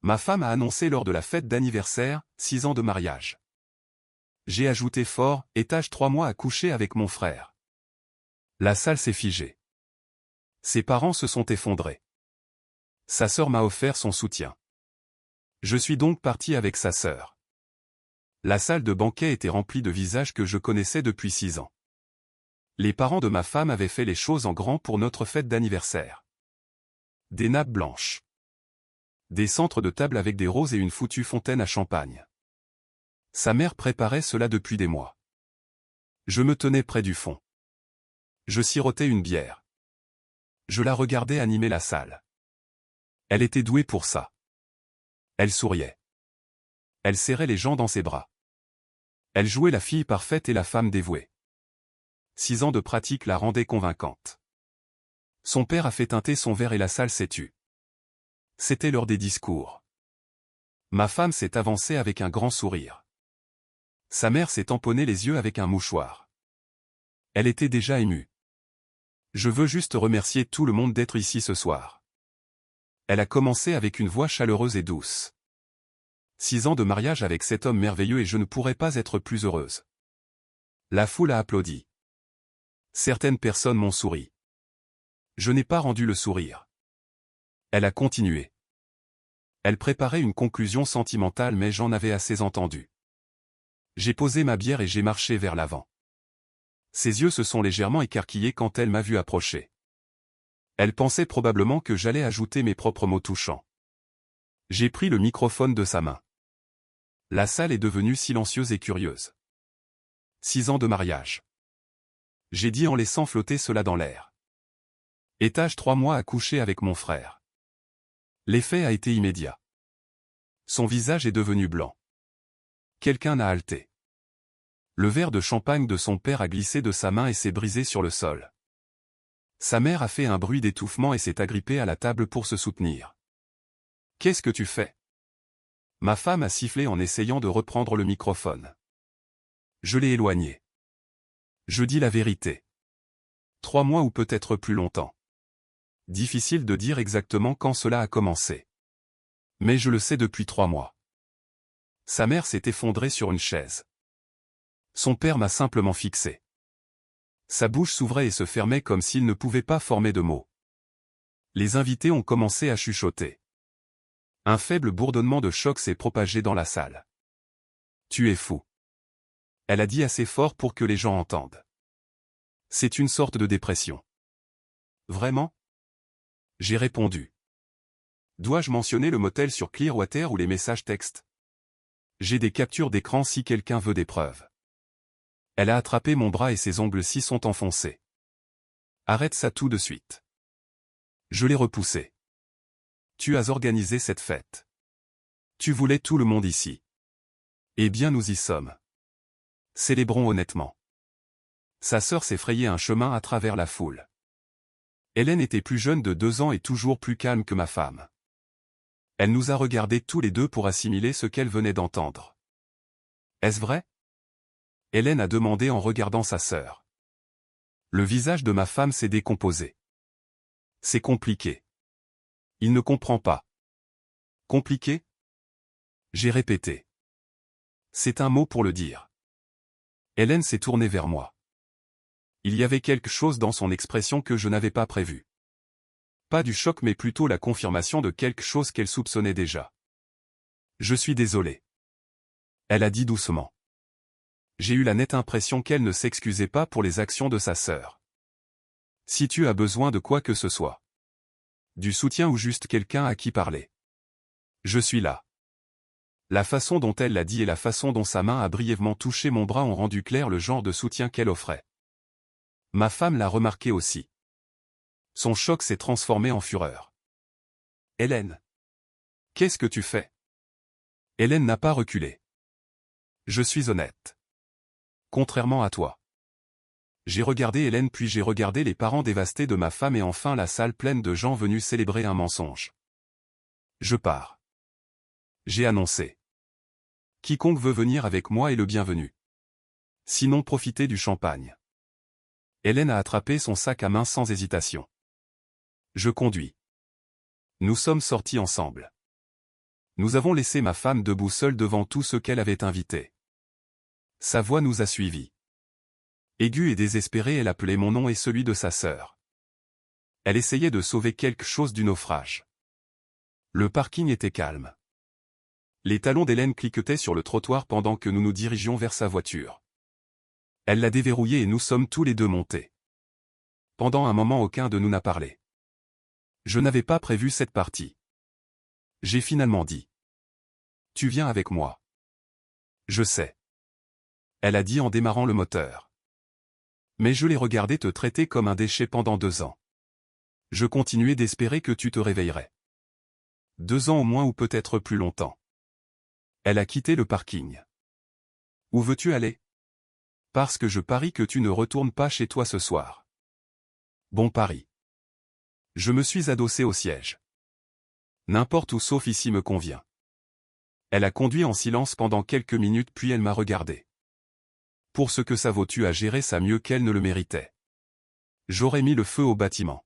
Ma femme a annoncé lors de la fête d'anniversaire, 6 ans de mariage. J'ai ajouté fort, étage 3 mois à coucher avec mon frère. La salle s'est figée. Ses parents se sont effondrés. Sa sœur m'a offert son soutien. Je suis donc parti avec sa sœur. La salle de banquet était remplie de visages que je connaissais depuis 6 ans. Les parents de ma femme avaient fait les choses en grand pour notre fête d'anniversaire. Des nappes blanches. Des centres de table avec des roses et une foutue fontaine à champagne. Sa mère préparait cela depuis des mois. Je me tenais près du fond. Je sirotais une bière. Je la regardais animer la salle. Elle était douée pour ça. Elle souriait. Elle serrait les gens dans ses bras. Elle jouait la fille parfaite et la femme dévouée. 6 ans de pratique la rendaient convaincante. Son père a fait teinter son verre et la salle s'est tue. C'était l'heure des discours. Ma femme s'est avancée avec un grand sourire. Sa mère s'est tamponné les yeux avec un mouchoir. Elle était déjà émue. Je veux juste remercier tout le monde d'être ici ce soir. Elle a commencé avec une voix chaleureuse et douce. 6 ans de mariage avec cet homme merveilleux et je ne pourrais pas être plus heureuse. La foule a applaudi. Certaines personnes m'ont souri. Je n'ai pas rendu le sourire. Elle a continué. Elle préparait une conclusion sentimentale mais j'en avais assez entendu. J'ai posé ma bière et j'ai marché vers l'avant. Ses yeux se sont légèrement écarquillés quand elle m'a vu approcher. Elle pensait probablement que j'allais ajouter mes propres mots touchants. J'ai pris le microphone de sa main. La salle est devenue silencieuse et curieuse. 6 ans de mariage. J'ai dit en laissant flotter cela dans l'air. Étage 3 mois à coucher avec mon frère. L'effet a été immédiat. Son visage est devenu blanc. Quelqu'un a halté. Le verre de champagne de son père a glissé de sa main et s'est brisé sur le sol. Sa mère a fait un bruit d'étouffement et s'est agrippée à la table pour se soutenir. « Qu'est-ce que tu fais ?» Ma femme a sifflé en essayant de reprendre le microphone. Je l'ai éloigné. Je dis la vérité. 3 mois ou peut-être plus longtemps. Difficile de dire exactement quand cela a commencé. Mais je le sais depuis 3 mois. Sa mère s'est effondrée sur une chaise. Son père m'a simplement fixé. Sa bouche s'ouvrait et se fermait comme s'il ne pouvait pas former de mots. Les invités ont commencé à chuchoter. Un faible bourdonnement de choc s'est propagé dans la salle. « Tu es fou. » Elle a dit assez fort pour que les gens entendent. C'est une sorte de dépression. Vraiment ? J'ai répondu. Dois-je mentionner le motel sur Clearwater ou les messages textes ? J'ai des captures d'écran si quelqu'un veut des preuves. Elle a attrapé mon bras et ses ongles s'y sont enfoncés. Arrête ça tout de suite. Je l'ai repoussé. Tu as organisé cette fête. Tu voulais tout le monde ici. Eh bien nous y sommes. Célébrons honnêtement. Sa sœur s'est frayé un chemin à travers la foule. Hélène était plus jeune de 2 ans et toujours plus calme que ma femme. Elle nous a regardés tous les deux pour assimiler ce qu'elle venait d'entendre. Est-ce vrai ? Hélène a demandé en regardant sa sœur. Le visage de ma femme s'est décomposé. C'est compliqué. Il ne comprend pas. Compliqué ? J'ai répété. C'est un mot pour le dire. Hélène s'est tournée vers moi. Il y avait quelque chose dans son expression que je n'avais pas prévu. Pas du choc mais plutôt la confirmation de quelque chose qu'elle soupçonnait déjà. Je suis désolé. Elle a dit doucement. J'ai eu la nette impression qu'elle ne s'excusait pas pour les actions de sa sœur. Si tu as besoin de quoi que ce soit. Du soutien ou juste quelqu'un à qui parler. Je suis là. La façon dont elle l'a dit et la façon dont sa main a brièvement touché mon bras ont rendu clair le genre de soutien qu'elle offrait. Ma femme l'a remarqué aussi. Son choc s'est transformé en fureur. Hélène. Qu'est-ce que tu fais ? Hélène n'a pas reculé. Je suis honnête. Contrairement à toi. J'ai regardé Hélène puis j'ai regardé les parents dévastés de ma femme et enfin la salle pleine de gens venus célébrer un mensonge. Je pars. J'ai annoncé. Quiconque veut venir avec moi est le bienvenu. Sinon profitez du champagne. Hélène a attrapé son sac à main sans hésitation. Je conduis. Nous sommes sortis ensemble. Nous avons laissé ma femme debout seule devant tous ceux qu'elle avait invités. Sa voix nous a suivis. Aiguë et désespérée, elle appelait mon nom et celui de sa sœur. Elle essayait de sauver quelque chose du naufrage. Le parking était calme. Les talons d'Hélène cliquetaient sur le trottoir pendant que nous nous dirigions vers sa voiture. Elle l'a déverrouillée et nous sommes tous les deux montés. Pendant un moment, aucun de nous n'a parlé. Je n'avais pas prévu cette partie. J'ai finalement dit. Tu viens avec moi. Je sais. Elle a dit en démarrant le moteur. Mais je l'ai regardé te traiter comme un déchet pendant 2 ans. Je continuais d'espérer que tu te réveillerais. 2 ans au moins ou peut-être plus longtemps. Elle a quitté le parking. Où veux-tu aller? Parce que je parie que tu ne retournes pas chez toi ce soir. Bon pari. Je me suis adossé au siège. N'importe où sauf ici me convient. Elle a conduit en silence pendant quelques minutes puis elle m'a regardé. Pour ce que ça vaut, tu as géré ça mieux qu'elle ne le méritait. J'aurais mis le feu au bâtiment.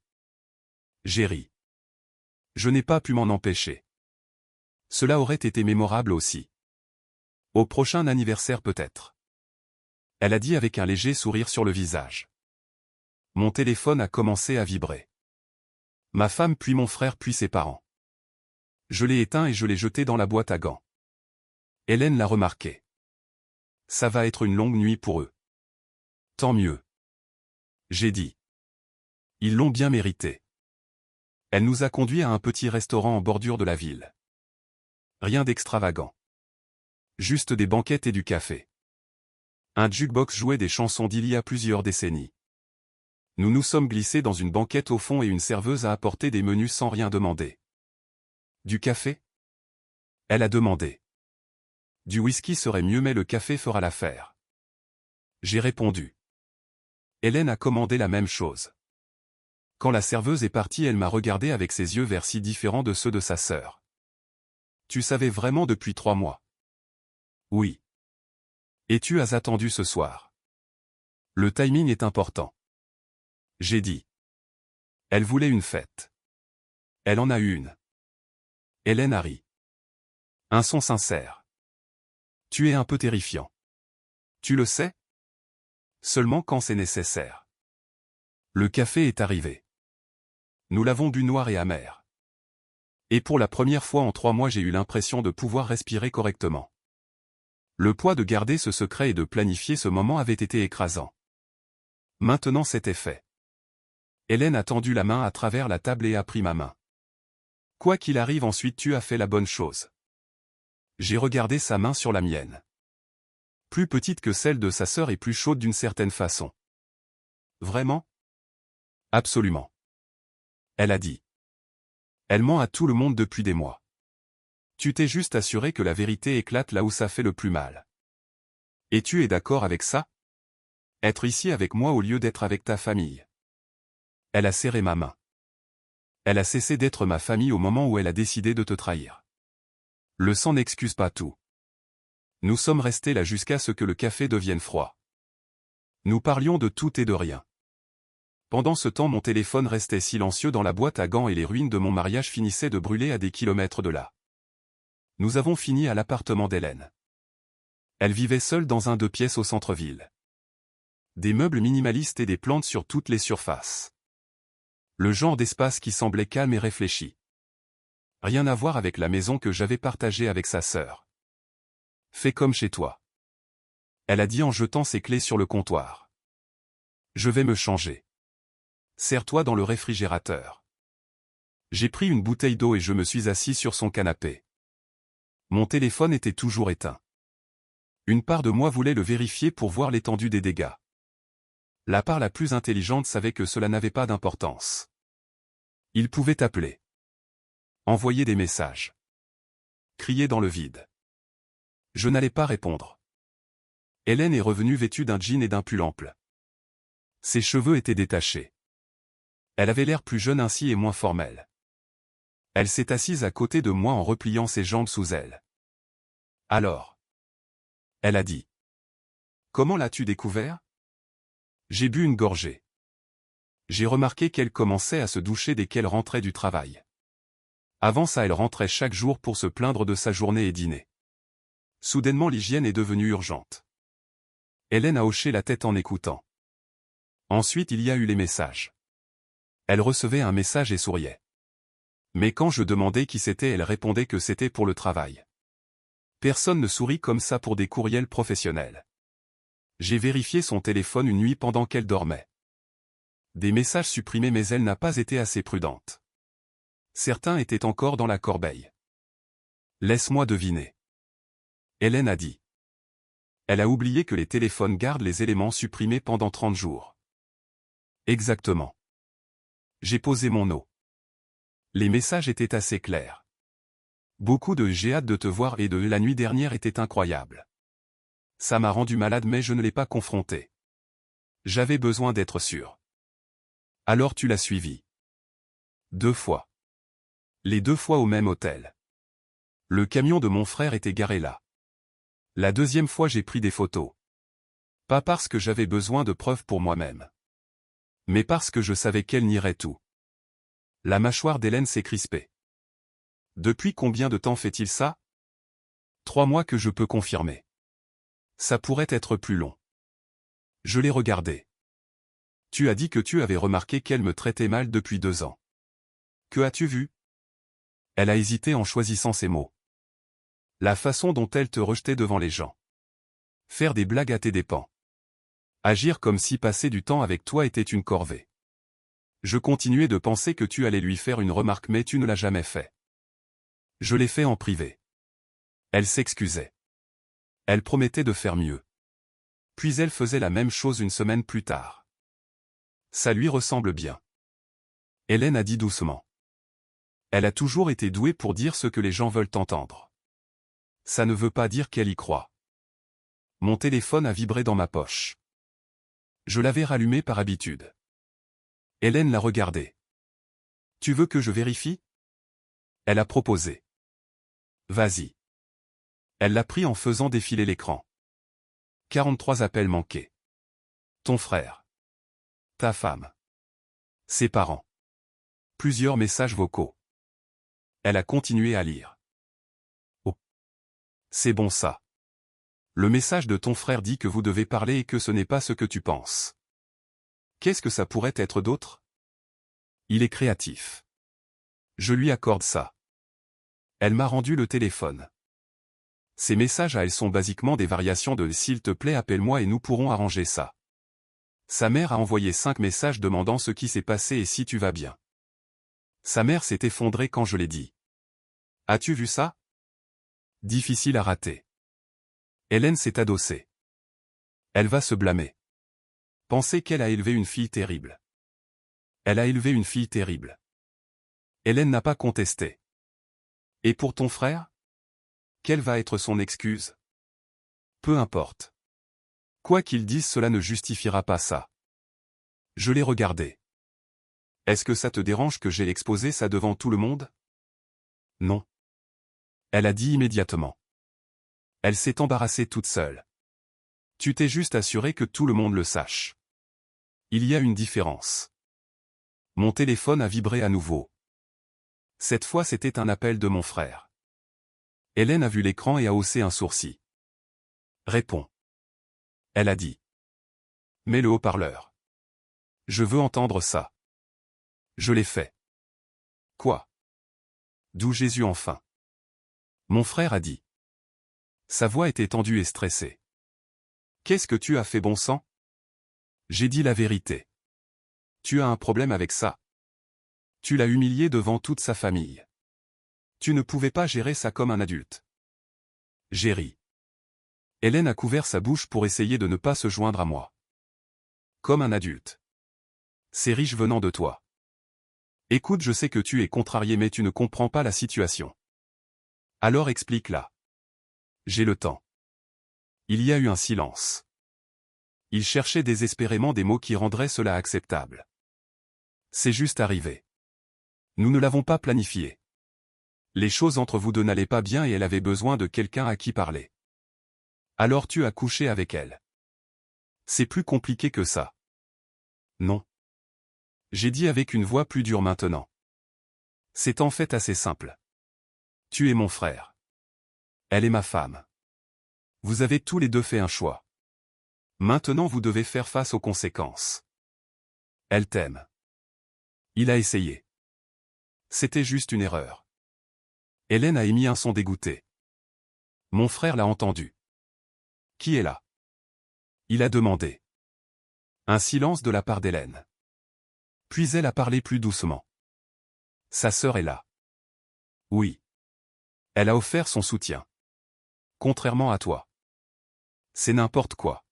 J'ai ri. Je n'ai pas pu m'en empêcher. Cela aurait été mémorable aussi. Au prochain anniversaire peut-être. Elle a dit avec un léger sourire sur le visage. Mon téléphone a commencé à vibrer. Ma femme puis mon frère puis ses parents. Je l'ai éteint et je l'ai jeté dans la boîte à gants. Hélène l'a remarqué. Ça va être une longue nuit pour eux. Tant mieux. J'ai dit. Ils l'ont bien mérité. Elle nous a conduits à un petit restaurant en bordure de la ville. Rien d'extravagant. Juste des banquettes et du café. Un jukebox jouait des chansons d'il y a plusieurs décennies. Nous nous sommes glissés dans une banquette au fond et une serveuse a apporté des menus sans rien demander. Du café? Elle a demandé. Du whisky serait mieux mais le café fera l'affaire. J'ai répondu. Hélène a commandé la même chose. Quand la serveuse est partie, elle m'a regardé avec ses yeux verts si différents de ceux de sa sœur. Tu savais vraiment depuis 3 mois? Oui. Et tu as attendu ce soir. Le timing est important. J'ai dit. Elle voulait une fête. Elle en a eu une. Hélène a ri. Un son sincère. Tu es un peu terrifiant. Tu le sais? Seulement quand c'est nécessaire. Le café est arrivé. Nous l'avons bu noir et amer. Et pour la première fois en 3 mois j'ai eu l'impression de pouvoir respirer correctement. Le poids de garder ce secret et de planifier ce moment avait été écrasant. Maintenant c'était fait. Hélène a tendu la main à travers la table et a pris ma main. Quoi qu'il arrive ensuite tu as fait la bonne chose. J'ai regardé sa main sur la mienne. Plus petite que celle de sa sœur et plus chaude d'une certaine façon. Vraiment? Absolument. Elle a dit. Elle ment à tout le monde depuis des mois. Tu t'es juste assuré que la vérité éclate là où ça fait le plus mal. Et tu es d'accord avec ça? Être ici avec moi au lieu d'être avec ta famille. Elle a serré ma main. Elle a cessé d'être ma famille au moment où elle a décidé de te trahir. Le sang n'excuse pas tout. Nous sommes restés là jusqu'à ce que le café devienne froid. Nous parlions de tout et de rien. Pendant ce temps mon téléphone restait silencieux dans la boîte à gants et les ruines de mon mariage finissaient de brûler à des kilomètres de là. Nous avons fini à l'appartement d'Hélène. Elle vivait seule dans un 2 pièces au centre-ville. Des meubles minimalistes et des plantes sur toutes les surfaces. Le genre d'espace qui semblait calme et réfléchi. Rien à voir avec la maison que j'avais partagée avec sa sœur. Fais comme chez toi. Elle a dit en jetant ses clés sur le comptoir. Je vais me changer. Serre-toi dans le réfrigérateur. J'ai pris une bouteille d'eau et je me suis assis sur son canapé. Mon téléphone était toujours éteint. Une part de moi voulait le vérifier pour voir l'étendue des dégâts. La part la plus intelligente savait que cela n'avait pas d'importance. Il pouvait appeler. Envoyer des messages. Crier dans le vide. Je n'allais pas répondre. Hélène est revenue vêtue d'un jean et d'un pull ample. Ses cheveux étaient détachés. Elle avait l'air plus jeune ainsi et moins formelle. Elle s'est assise à côté de moi en repliant ses jambes sous elle. Alors. Elle a dit. Comment l'as-tu découvert? J'ai bu une gorgée. J'ai remarqué qu'elle commençait à se doucher dès qu'elle rentrait du travail. Avant ça, elle rentrait chaque jour pour se plaindre de sa journée et dîner. Soudainement, l'hygiène est devenue urgente. Hélène a hoché la tête en écoutant. Ensuite, il y a eu les messages. Elle recevait un message et souriait. Mais quand je demandais qui c'était, elle répondait que c'était pour le travail. Personne ne sourit comme ça pour des courriels professionnels. J'ai vérifié son téléphone une nuit pendant qu'elle dormait. Des messages supprimés, mais elle n'a pas été assez prudente. Certains étaient encore dans la corbeille. Laisse-moi deviner. Hélène a dit. Elle a oublié que les téléphones gardent les éléments supprimés pendant 30 jours. Exactement. J'ai posé mon nom. Les messages étaient assez clairs. Beaucoup de j'ai hâte de te voir et de la nuit dernière étaient incroyables. Ça m'a rendu malade, mais je ne l'ai pas confronté. J'avais besoin d'être sûr. Alors tu l'as suivi. 2 fois. Les 2 fois au même hôtel. Le camion de mon frère était garé là. La 2e fois, j'ai pris des photos. Pas parce que j'avais besoin de preuves pour moi-même. Mais parce que je savais qu'elle nierait tout. La mâchoire d'Hélène s'est crispée. Depuis combien de temps fait-il ça? 3 mois, que je peux confirmer. Ça pourrait être plus long. Je l'ai regardé. Tu as dit que tu avais remarqué qu'elle me traitait mal depuis 2 ans. Que as-tu vu? Elle a hésité en choisissant ses mots. La façon dont elle te rejetait devant les gens. Faire des blagues à tes dépens. Agir comme si passer du temps avec toi était une corvée. Je continuais de penser que tu allais lui faire une remarque, mais tu ne l'as jamais fait. Je l'ai fait en privé. Elle s'excusait. Elle promettait de faire mieux. Puis elle faisait la même chose une semaine plus tard. Ça lui ressemble bien. Hélène a dit doucement. Elle a toujours été douée pour dire ce que les gens veulent entendre. Ça ne veut pas dire qu'elle y croit. Mon téléphone a vibré dans ma poche. Je l'avais rallumé par habitude. Hélène l'a regardé. Tu veux que je vérifie? Elle a proposé. Vas-y. Elle l'a pris en faisant défiler l'écran. 43 appels manqués. Ton frère. Ta femme. Ses parents. Plusieurs messages vocaux. Elle a continué à lire. Oh. C'est bon ça. Le message de ton frère dit que vous devez parler et que ce n'est pas ce que tu penses. Qu'est-ce que ça pourrait être d'autre? Il est créatif. Je lui accorde ça. Elle m'a rendu le téléphone. Ces messages à elle sont basiquement des variations de « s'il te plaît appelle-moi et nous pourrons arranger ça ». Sa mère a envoyé 5 messages demandant ce qui s'est passé et si tu vas bien. Sa mère s'est effondrée quand je l'ai dit. As-tu vu ça? Difficile à rater. Hélène s'est adossée. Elle va se blâmer. Penser qu'elle a élevé une fille terrible. Elle a élevé une fille terrible. Hélène n'a pas contesté. Et pour ton frère? Quelle va être son excuse? Peu importe. Quoi qu'il dise, cela ne justifiera pas ça. Je l'ai regardé. Est-ce que ça te dérange que j'ai exposé ça devant tout le monde? Non. Elle a dit immédiatement. Elle s'est embarrassée toute seule. Tu t'es juste assuré que tout le monde le sache. Il y a une différence. Mon téléphone a vibré à nouveau. Cette fois, c'était un appel de mon frère. Hélène a vu l'écran et a haussé un sourcil. Réponds. Elle a dit. Mets le haut-parleur. Je veux entendre ça. Je l'ai fait. Quoi? D'où Jésus enfin? Mon frère a dit. Sa voix était tendue et stressée. Qu'est-ce que tu as fait, bon sang? J'ai dit la vérité. Tu as un problème avec ça. Tu l'as humilié devant toute sa famille. Tu ne pouvais pas gérer ça comme un adulte. J'ai ri. Hélène a couvert sa bouche pour essayer de ne pas se joindre à moi. Comme un adulte. C'est riche venant de toi. Écoute, je sais que tu es contrarié, mais tu ne comprends pas la situation. Alors explique-la. J'ai le temps. Il y a eu un silence. Il cherchait désespérément des mots qui rendraient cela acceptable. C'est juste arrivé. Nous ne l'avons pas planifié. Les choses entre vous deux n'allaient pas bien et elle avait besoin de quelqu'un à qui parler. Alors tu as couché avec elle. C'est plus compliqué que ça. Non. J'ai dit avec une voix plus dure maintenant. C'est en fait assez simple. Tu es mon frère. Elle est ma femme. Vous avez tous les deux fait un choix. Maintenant vous devez faire face aux conséquences. Elle t'aime. Il a essayé. C'était juste une erreur. Hélène a émis un son dégoûté. Mon frère l'a entendu. Qui est là? Il a demandé. Un silence de la part d'Hélène. Puis elle a parlé plus doucement. Sa sœur est là. Oui. Elle a offert son soutien. Contrairement à toi. C'est n'importe quoi.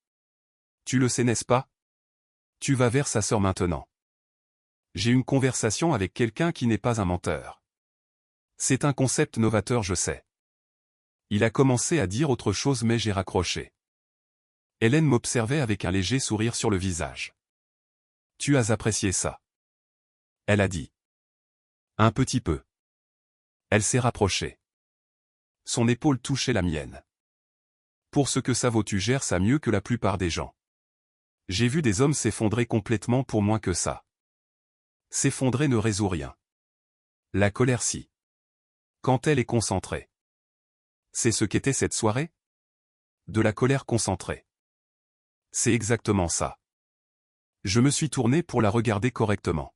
Tu le sais, n'est-ce pas? Tu vas vers sa sœur maintenant. J'ai une conversation avec quelqu'un qui n'est pas un menteur. C'est un concept novateur, je sais. Il a commencé à dire autre chose mais j'ai raccroché. Hélène m'observait avec un léger sourire sur le visage. Tu as apprécié ça? Elle a dit. Un petit peu. Elle s'est rapprochée. Son épaule touchait la mienne. Pour ce que ça vaut, tu gères ça mieux que la plupart des gens. J'ai vu des hommes s'effondrer complètement pour moins que ça. S'effondrer ne résout rien. La colère si. Quand elle est concentrée. C'est ce qu'était cette soirée? De la colère concentrée. C'est exactement ça. Je me suis tourné pour la regarder correctement.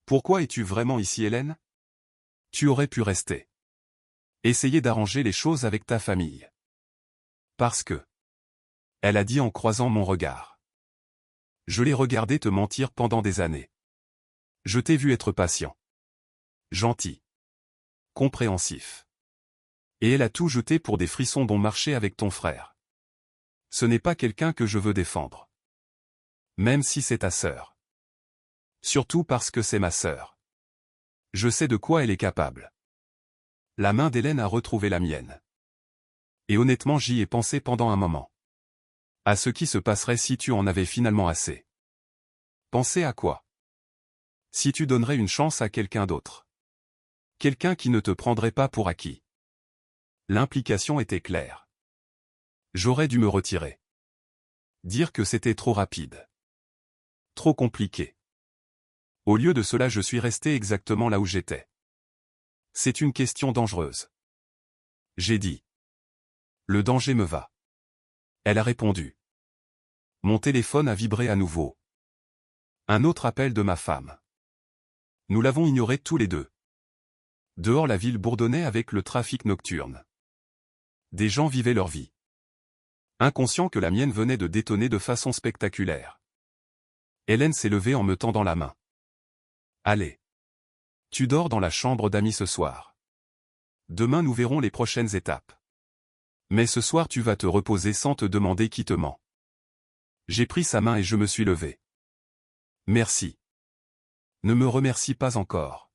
Pourquoi es-tu vraiment ici, Hélène? Tu aurais pu rester. Essayer d'arranger les choses avec ta famille. Parce que. Elle a dit en croisant mon regard. Je l'ai regardé te mentir pendant des années. Je t'ai vu être patient. Gentil. Compréhensif. Et elle a tout jeté pour des frissons dont marcher avec ton frère. Ce n'est pas quelqu'un que je veux défendre. Même si c'est ta sœur. Surtout parce que c'est ma sœur. Je sais de quoi elle est capable. La main d'Hélène a retrouvé la mienne. Et honnêtement j'y ai pensé pendant un moment. À ce qui se passerait si tu en avais finalement assez. Penser à quoi? Si tu donnerais une chance à quelqu'un d'autre. Quelqu'un qui ne te prendrait pas pour acquis. L'implication était claire. J'aurais dû me retirer. Dire que c'était trop rapide. Trop compliqué. Au lieu de cela, je suis resté exactement là où j'étais. C'est une question dangereuse. J'ai dit. Le danger me va. Elle a répondu. Mon téléphone a vibré à nouveau. Un autre appel de ma femme. Nous l'avons ignoré tous les deux. Dehors la ville bourdonnait avec le trafic nocturne. Des gens vivaient leur vie. Inconscient que la mienne venait de détonner de façon spectaculaire. Hélène s'est levée en me tendant la main. Allez. Tu dors dans la chambre d'amis ce soir. Demain nous verrons les prochaines étapes. Mais ce soir tu vas te reposer sans te demander qui te ment. J'ai pris sa main et je me suis levé. Merci. Ne me remercie pas encore.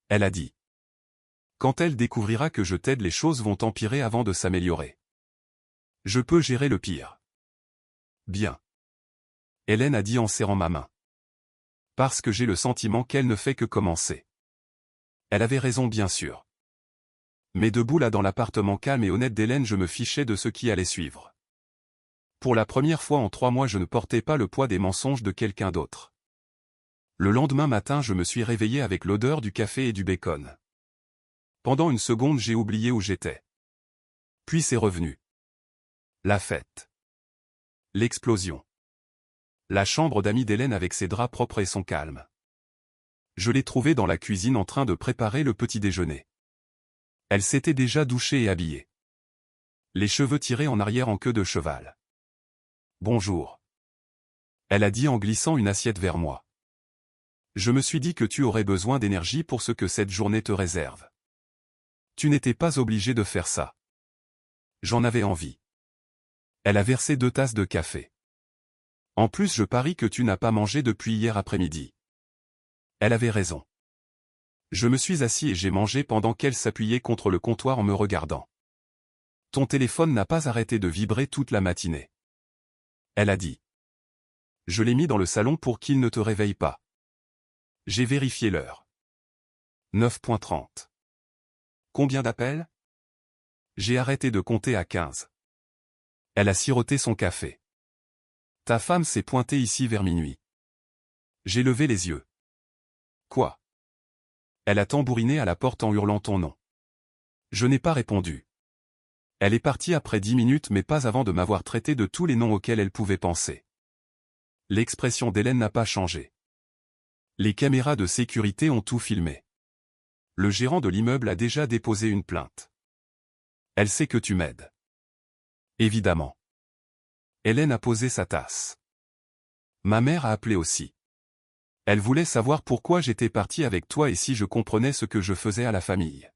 Elle a dit. Quand elle découvrira que je t'aide, les choses vont empirer avant de s'améliorer. Je peux gérer le pire. Bien. Hélène a dit en serrant ma main. Parce que j'ai le sentiment qu'elle ne fait que commencer. Elle avait raison bien sûr. Mais debout là dans l'appartement calme et honnête d'Hélène, je me fichais de ce qui allait suivre. Pour la première fois en 3 mois, je ne portais pas le poids des mensonges de quelqu'un d'autre. Le lendemain matin, je me suis réveillé avec l'odeur du café et du bacon. Pendant une seconde, j'ai oublié où j'étais. Puis c'est revenu. La fête. L'explosion. La chambre d'amis d'Hélène avec ses draps propres et son calme. Je l'ai trouvée dans la cuisine en train de préparer le petit déjeuner. Elle s'était déjà douchée et habillée. Les cheveux tirés en arrière en queue de cheval. Bonjour. Elle a dit en glissant une assiette vers moi. Je me suis dit que tu aurais besoin d'énergie pour ce que cette journée te réserve. Tu n'étais pas obligé de faire ça. J'en avais envie. Elle a versé 2 tasses de café. En plus, je parie que tu n'as pas mangé depuis hier après-midi. Elle avait raison. Je me suis assis et j'ai mangé pendant qu'elle s'appuyait contre le comptoir en me regardant. Ton téléphone n'a pas arrêté de vibrer toute la matinée. Elle a dit. Je l'ai mis dans le salon pour qu'il ne te réveille pas. J'ai vérifié l'heure. 9h30. Combien d'appels? J'ai arrêté de compter à 15. Elle a siroté son café. Ta femme s'est pointée ici vers minuit. J'ai levé les yeux. Quoi? Elle a tambouriné à la porte en hurlant ton nom. Je n'ai pas répondu. Elle est partie après 10 minutes mais pas avant de m'avoir traité de tous les noms auxquels elle pouvait penser. L'expression d'Hélène n'a pas changé. Les caméras de sécurité ont tout filmé. Le gérant de l'immeuble a déjà déposé une plainte. Elle sait que tu m'aides. Évidemment. Hélène a posé sa tasse. Ma mère a appelé aussi. Elle voulait savoir pourquoi j'étais parti avec toi et si je comprenais ce que je faisais à la famille.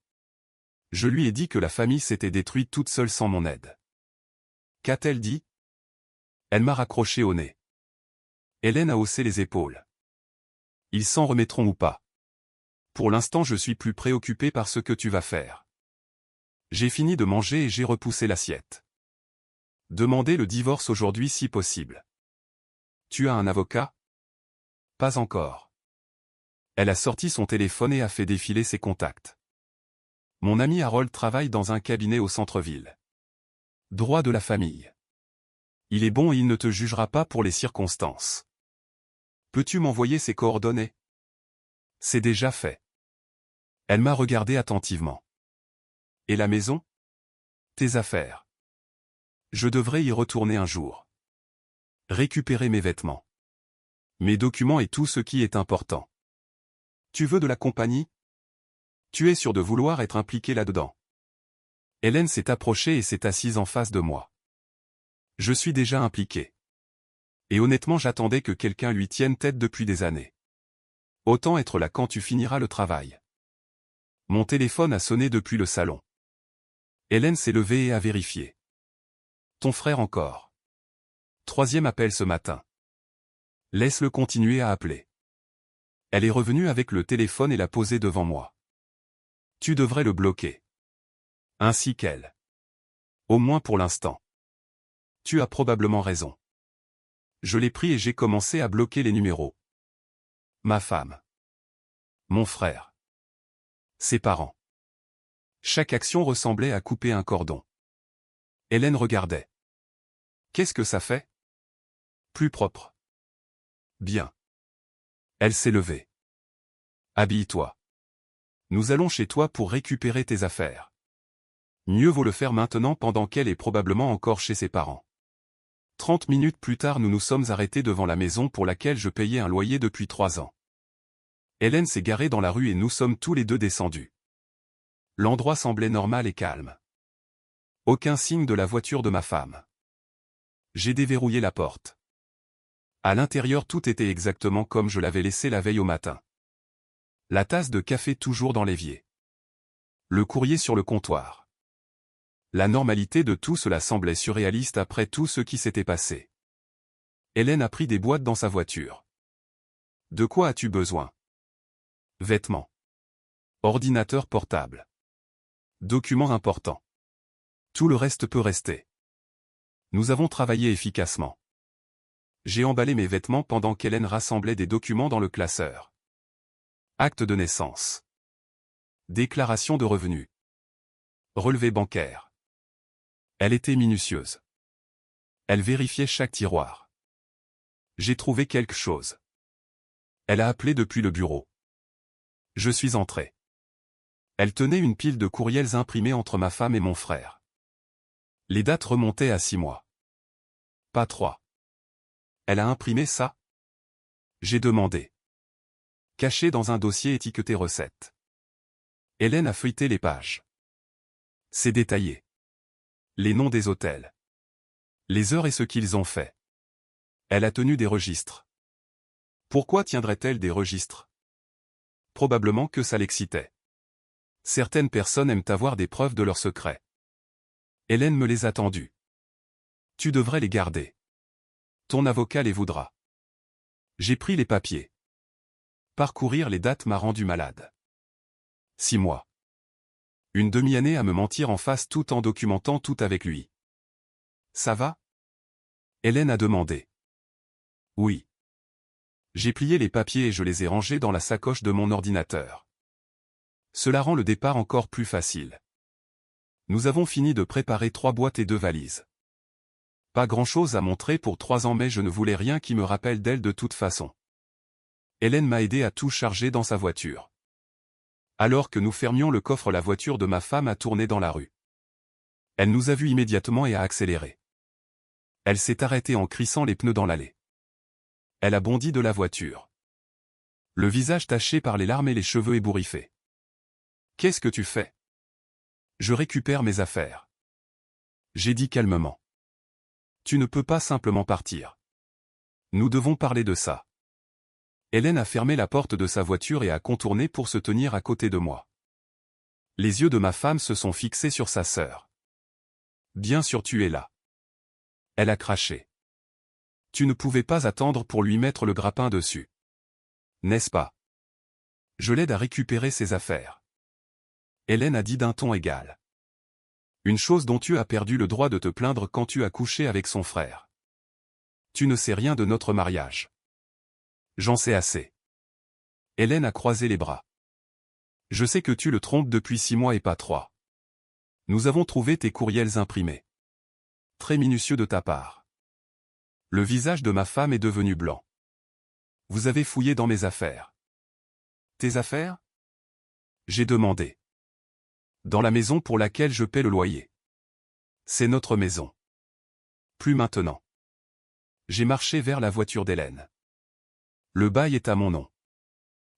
Je lui ai dit que la famille s'était détruite toute seule sans mon aide. Qu'a-t-elle dit? Elle m'a raccroché au nez. Hélène a haussé les épaules. Ils s'en remettront ou pas. Pour l'instant je suis plus préoccupé par ce que tu vas faire. J'ai fini de manger et j'ai repoussé l'assiette. Demandez le divorce aujourd'hui si possible. Tu as un avocat? Pas encore. Elle a sorti son téléphone et a fait défiler ses contacts. Mon ami Harold travaille dans un cabinet au centre-ville. Droit de la famille. Il est bon et il ne te jugera pas pour les circonstances. Peux-tu m'envoyer ses coordonnées? C'est déjà fait. Elle m'a regardé attentivement. Et la maison? Tes affaires. Je devrais y retourner un jour. Récupérer mes vêtements. Mes documents et tout ce qui est important. Tu veux de la compagnie? Tu es sûr de vouloir être impliqué là-dedans? Hélène s'est approchée et s'est assise en face de moi. Je suis déjà impliqué. Et honnêtement j'attendais que quelqu'un lui tienne tête depuis des années. Autant être là quand tu finiras le travail. Mon téléphone a sonné depuis le salon. Hélène s'est levée et a vérifié. Ton frère encore. 3e appel ce matin. Laisse-le continuer à appeler. Elle est revenue avec le téléphone et l'a posé devant moi. Tu devrais le bloquer. Ainsi qu'elle. Au moins pour l'instant. Tu as probablement raison. Je l'ai pris et j'ai commencé à bloquer les numéros. Ma femme. Mon frère. Ses parents. Chaque action ressemblait à couper un cordon. Hélène regardait. Qu'est-ce que ça fait? Plus propre. Bien. Elle s'est levée. Habille-toi. Nous allons chez toi pour récupérer tes affaires. Mieux vaut le faire maintenant pendant qu'elle est probablement encore chez ses parents. 30 minutes plus tard nous nous sommes arrêtés devant la maison pour laquelle je payais un loyer depuis 3 ans. Hélène s'est garée dans la rue et nous sommes tous les deux descendus. L'endroit semblait normal et calme. Aucun signe de la voiture de ma femme. J'ai déverrouillé la porte. À l'intérieur tout était exactement comme je l'avais laissé la veille au matin. La tasse de café toujours dans l'évier. Le courrier sur le comptoir. La normalité de tout cela semblait surréaliste après tout ce qui s'était passé. Hélène a pris des boîtes dans sa voiture. De quoi as-tu besoin? Vêtements. Ordinateur portable. Documents importants. Tout le reste peut rester. Nous avons travaillé efficacement. J'ai emballé mes vêtements pendant qu'Hélène rassemblait des documents dans le classeur. Acte de naissance. Déclaration de revenus. Relevé bancaire. Elle était minutieuse. Elle vérifiait chaque tiroir. J'ai trouvé quelque chose. Elle a appelé depuis le bureau. Je suis entré. Elle tenait une pile de courriels imprimés entre ma femme et mon frère. Les dates remontaient à 6 mois. Pas 3. Elle a imprimé ça? J'ai demandé. Caché dans un dossier étiqueté recettes. Hélène a feuilleté les pages. C'est détaillé. Les noms des hôtels. Les heures et ce qu'ils ont fait. Elle a tenu des registres. Pourquoi tiendrait-elle des registres? Probablement que ça l'excitait. Certaines personnes aiment avoir des preuves de leurs secrets. Hélène me les a tendues. Tu devrais les garder. Ton avocat les voudra. J'ai pris les papiers. Parcourir les dates m'a rendu malade. 6 mois. Une demi-année à me mentir en face tout en documentant tout avec lui. Ça va? Hélène a demandé. Oui. J'ai plié les papiers et je les ai rangés dans la sacoche de mon ordinateur. Cela rend le départ encore plus facile. Nous avons fini de préparer 3 boîtes et 2 valises. Pas grand-chose à montrer pour 3 ans mais je ne voulais rien qui me rappelle d'elle de toute façon. Hélène m'a aidé à tout charger dans sa voiture. Alors que nous fermions le coffre, la voiture de ma femme a tourné dans la rue. Elle nous a vus immédiatement et a accéléré. Elle s'est arrêtée en crissant les pneus dans l'allée. Elle a bondi de la voiture. Le visage taché par les larmes et les cheveux ébouriffés. « Qu'est-ce que tu fais ?»« Je récupère mes affaires. » J'ai dit calmement. « Tu ne peux pas simplement partir. Nous devons parler de ça. » Hélène a fermé la porte de sa voiture et a contourné pour se tenir à côté de moi. Les yeux de ma femme se sont fixés sur sa sœur. « Bien sûr tu es là. » Elle a craché. « Tu ne pouvais pas attendre pour lui mettre le grappin dessus. N'est-ce pas? Je l'aide à récupérer ses affaires. » Hélène a dit d'un ton égal. « Une chose dont tu as perdu le droit de te plaindre quand tu as couché avec son frère. Tu ne sais rien de notre mariage. » J'en sais assez. Hélène a croisé les bras. « Je sais que tu le trompes depuis 6 mois et pas 3. Nous avons trouvé tes courriels imprimés. Très minutieux de ta part. » Le visage de ma femme est devenu blanc. « Vous avez fouillé dans mes affaires. »« Tes affaires ?» J'ai demandé. « Dans la maison pour laquelle je paie le loyer. »« C'est notre maison. »« Plus maintenant. » J'ai marché vers la voiture d'Hélène. « Le bail est à mon nom.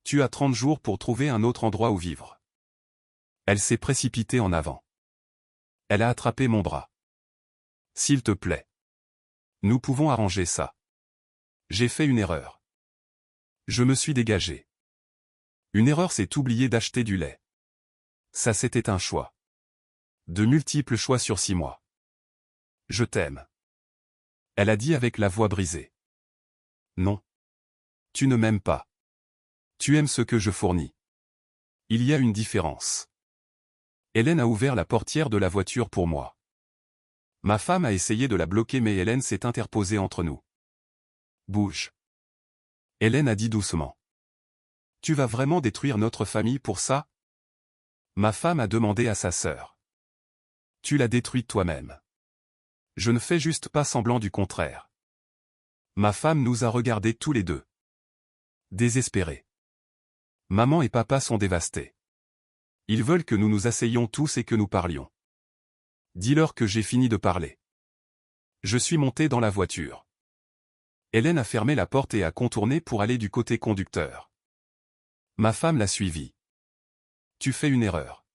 Tu as 30 jours pour trouver un autre endroit où vivre. » Elle s'est précipitée en avant. Elle a attrapé mon bras. « S'il te plaît. Nous pouvons arranger ça. J'ai fait une erreur. » Je me suis dégagé. Une erreur, c'est oublier d'acheter du lait. Ça, c'était un choix. De multiples choix sur 6 mois. Je t'aime. Elle a dit avec la voix brisée. Non. Tu ne m'aimes pas. Tu aimes ce que je fournis. Il y a une différence. Hélène a ouvert la portière de la voiture pour moi. Ma femme a essayé de la bloquer mais Hélène s'est interposée entre nous. Bouge. Hélène a dit doucement. Tu vas vraiment détruire notre famille pour ça? Ma femme a demandé à sa sœur. Tu l'as détruite toi-même. Je ne fais juste pas semblant du contraire. Ma femme nous a regardés tous les deux. Désespérés. Maman et papa sont dévastés. Ils veulent que nous nous asseyions tous et que nous parlions. Dis-leur que j'ai fini de parler. Je suis monté dans la voiture. Hélène a fermé la porte et a contourné pour aller du côté conducteur. Ma femme l'a suivi. Tu fais une erreur.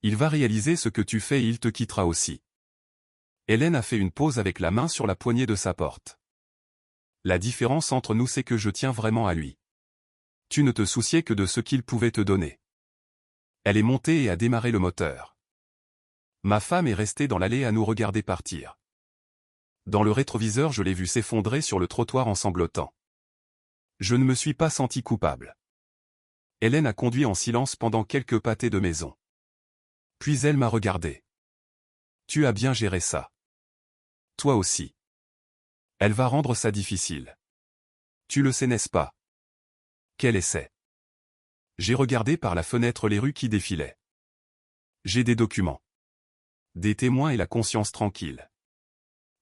Il va réaliser ce que tu fais et il te quittera aussi. Hélène a fait une pause avec la main sur la poignée de sa porte. La différence entre nous, c'est que je tiens vraiment à lui. Tu ne te souciais que de ce qu'il pouvait te donner. Elle est montée et a démarré le moteur. Ma femme est restée dans l'allée à nous regarder partir. Dans le rétroviseur, je l'ai vu s'effondrer sur le trottoir en sanglotant. Je ne me suis pas senti coupable. Hélène a conduit en silence pendant quelques pâtés de maison. Puis elle m'a regardé. Tu as bien géré ça. Toi aussi. Elle va rendre ça difficile. Tu le sais, n'est-ce pas? Quel essai? J'ai regardé par la fenêtre les rues qui défilaient. J'ai des documents. Des témoins et la conscience tranquille.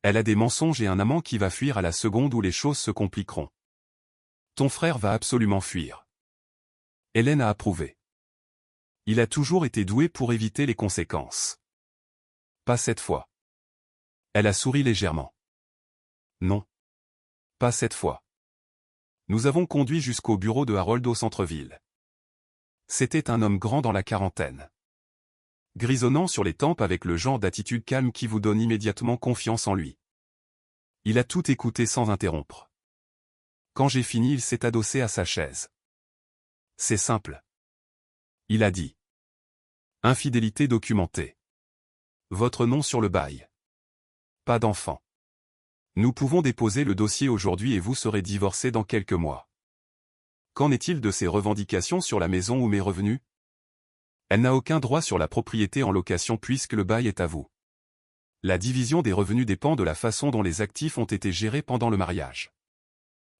Elle a des mensonges et un amant qui va fuir à la seconde où les choses se compliqueront. Ton frère va absolument fuir. Hélène a approuvé. Il a toujours été doué pour éviter les conséquences. Pas cette fois. Elle a souri légèrement. Non. Pas cette fois. Nous avons conduit jusqu'au bureau de Harold au centre-ville. C'était un homme grand dans la quarantaine. Grisonnant sur les tempes avec le genre d'attitude calme qui vous donne immédiatement confiance en lui. Il a tout écouté sans interrompre. Quand j'ai fini, il s'est adossé à sa chaise. C'est simple. Il a dit. Infidélité documentée. Votre nom sur le bail. Pas d'enfant. Nous pouvons déposer le dossier aujourd'hui et vous serez divorcé dans quelques mois. Qu'en est-il de ces revendications sur la maison ou mes revenus? Elle n'a aucun droit sur la propriété en location puisque le bail est à vous. La division des revenus dépend de la façon dont les actifs ont été gérés pendant le mariage.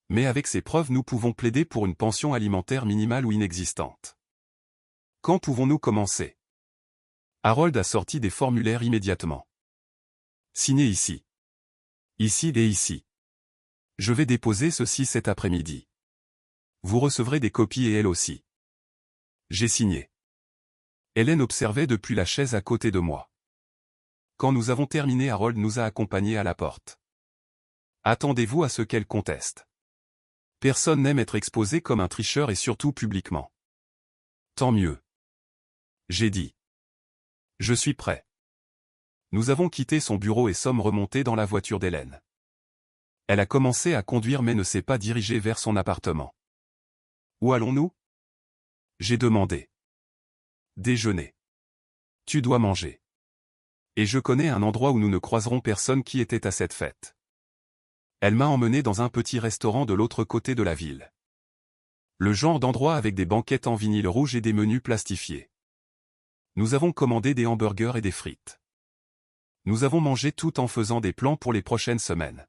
Mais avec ces preuves, nous pouvons plaider pour une pension alimentaire minimale ou inexistante. Quand pouvons-nous commencer? Harold a sorti des formulaires immédiatement. Signez ici. Ici et ici. Je vais déposer ceci cet après-midi. Vous recevrez des copies et elle aussi. J'ai signé. Hélène observait depuis la chaise à côté de moi. Quand nous avons terminé, Harold nous a accompagnés à la porte. Attendez-vous à ce qu'elle conteste. Personne n'aime être exposé comme un tricheur et surtout publiquement. Tant mieux. J'ai dit. Je suis prêt. Nous avons quitté son bureau et sommes remontés dans la voiture d'Hélène. Elle a commencé à conduire mais ne s'est pas dirigée vers son appartement. Où allons-nous? J'ai demandé. Déjeuner. Tu dois manger. Et je connais un endroit où nous ne croiserons personne qui était à cette fête. Elle m'a emmené dans un petit restaurant de l'autre côté de la ville. Le genre d'endroit avec des banquettes en vinyle rouge et des menus plastifiés. Nous avons commandé des hamburgers et des frites. Nous avons mangé tout en faisant des plans pour les prochaines semaines.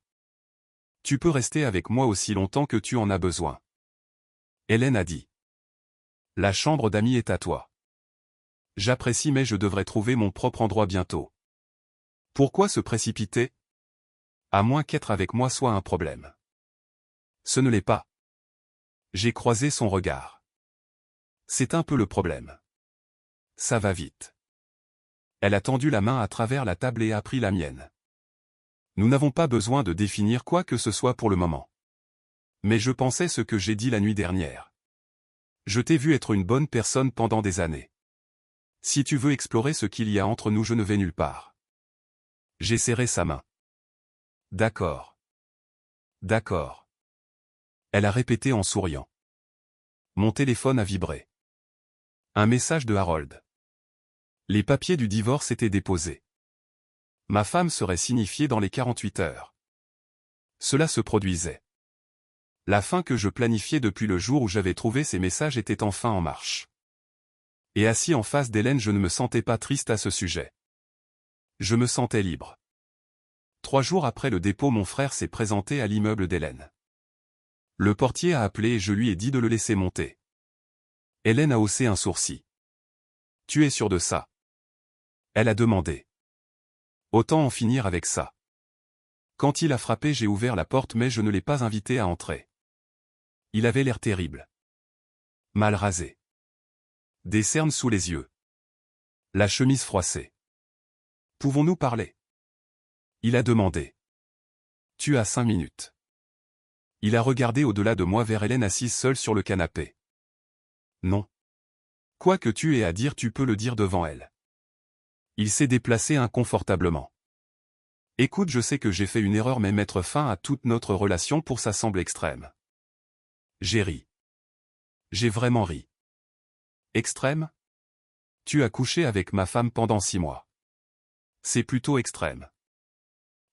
Tu peux rester avec moi aussi longtemps que tu en as besoin. Hélène a dit. La chambre d'amis est à toi. J'apprécie mais je devrais trouver mon propre endroit bientôt. Pourquoi se précipiter? À moins qu'être avec moi soit un problème. Ce ne l'est pas. J'ai croisé son regard. C'est un peu le problème. Ça va vite. Elle a tendu la main à travers la table et a pris la mienne. Nous n'avons pas besoin de définir quoi que ce soit pour le moment. Mais je pensais ce que j'ai dit la nuit dernière. Je t'ai vu être une bonne personne pendant des années. Si tu veux explorer ce qu'il y a entre nous, je ne vais nulle part. J'ai serré sa main. D'accord. D'accord. Elle a répété en souriant. Mon téléphone a vibré. Un message de Harold. Les papiers du divorce étaient déposés. Ma femme serait signifiée dans les 48 heures. Cela se produisait. La fin que je planifiais depuis le jour où j'avais trouvé ces messages était enfin en marche. Et assis en face d'Hélène, je ne me sentais pas triste à ce sujet. Je me sentais libre. 3 jours après le dépôt, mon frère s'est présenté à l'immeuble d'Hélène. Le portier a appelé et je lui ai dit de le laisser monter. Hélène a haussé un sourcil. Tu es sûr de ça? Elle a demandé. Autant en finir avec ça. Quand il a frappé, j'ai ouvert la porte mais je ne l'ai pas invité à entrer. Il avait l'air terrible. Mal rasé. Des cernes sous les yeux. La chemise froissée. Pouvons-nous parler? Il a demandé. Tu as 5 minutes. Il a regardé au-delà de moi vers Hélène assise seule sur le canapé. Non. Quoi que tu aies à dire, tu peux le dire devant elle. Il s'est déplacé inconfortablement. Écoute, je sais que j'ai fait une erreur mais mettre fin à toute notre relation pour ça semble extrême. J'ai ri. J'ai vraiment ri. Extrême? Tu as couché avec ma femme pendant 6 mois. C'est plutôt extrême.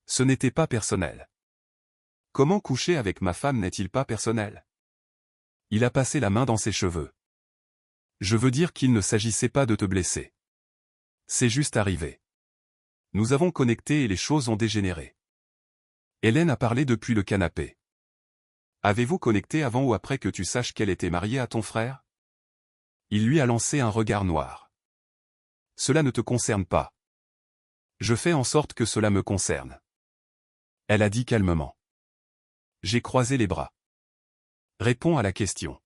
Ce n'était pas personnel. Comment coucher avec ma femme n'est-il pas personnel? Il a passé la main dans ses cheveux. Je veux dire qu'il ne s'agissait pas de te blesser. C'est juste arrivé. Nous avons connecté et les choses ont dégénéré. Hélène a parlé depuis le canapé. Avez-vous connecté avant ou après que tu saches qu'elle était mariée à ton frère? Il lui a lancé un regard noir. Cela ne te concerne pas. Je fais en sorte que cela me concerne. Elle a dit calmement. J'ai croisé les bras. Réponds à la question.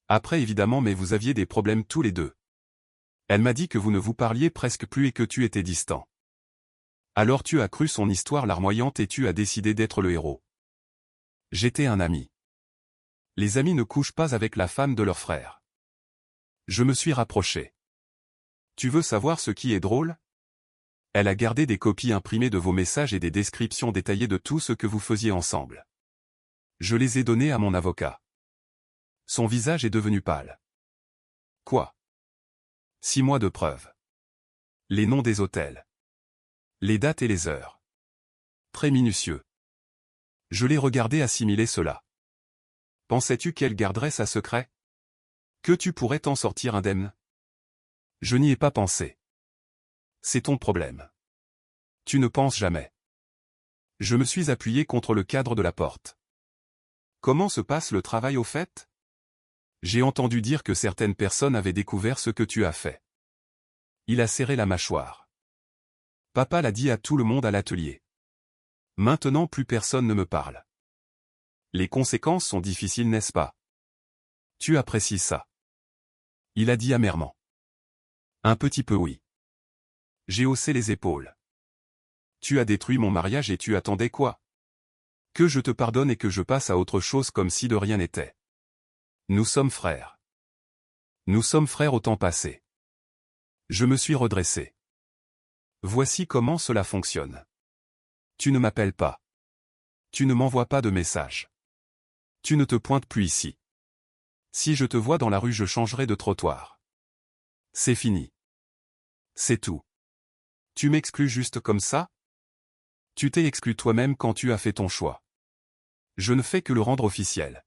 Après évidemment, mais vous aviez des problèmes tous les deux. Elle m'a dit que vous ne vous parliez presque plus et que tu étais distant. Alors tu as cru son histoire larmoyante et tu as décidé d'être le héros. J'étais un ami. Les amis ne couchent pas avec la femme de leur frère. Je me suis rapproché. Tu veux savoir ce qui est drôle? Elle a gardé des copies imprimées de vos messages et des descriptions détaillées de tout ce que vous faisiez ensemble. Je les ai donnés à mon avocat. Son visage est devenu pâle. Quoi? 6 mois de preuves. Les noms des hôtels. Les dates et les heures. Très minutieux. Je l'ai regardé assimiler cela. Pensais-tu qu'elle garderait ça secret? Que tu pourrais t'en sortir indemne? Je n'y ai pas pensé. C'est ton problème. Tu ne penses jamais. Je me suis appuyé contre le cadre de la porte. Comment se passe le travail au fait? J'ai entendu dire que certaines personnes avaient découvert ce que tu as fait. Il a serré la mâchoire. Papa l'a dit à tout le monde à l'atelier. Maintenant plus personne ne me parle. Les conséquences sont difficiles, n'est-ce pas? Tu apprécies ça. Il a dit amèrement. Un petit peu oui. J'ai haussé les épaules. Tu as détruit mon mariage et tu attendais quoi? Que je te pardonne et que je passe à autre chose comme si de rien n'était. Nous sommes frères. Nous sommes frères au temps passé. Je me suis redressé. Voici comment cela fonctionne. Tu ne m'appelles pas. Tu ne m'envoies pas de message. Tu ne te pointes plus ici. Si je te vois dans la rue, je changerai de trottoir. C'est fini. C'est tout. Tu m'exclus juste comme ça? Tu t'es exclu toi-même quand tu as fait ton choix. Je ne fais que le rendre officiel.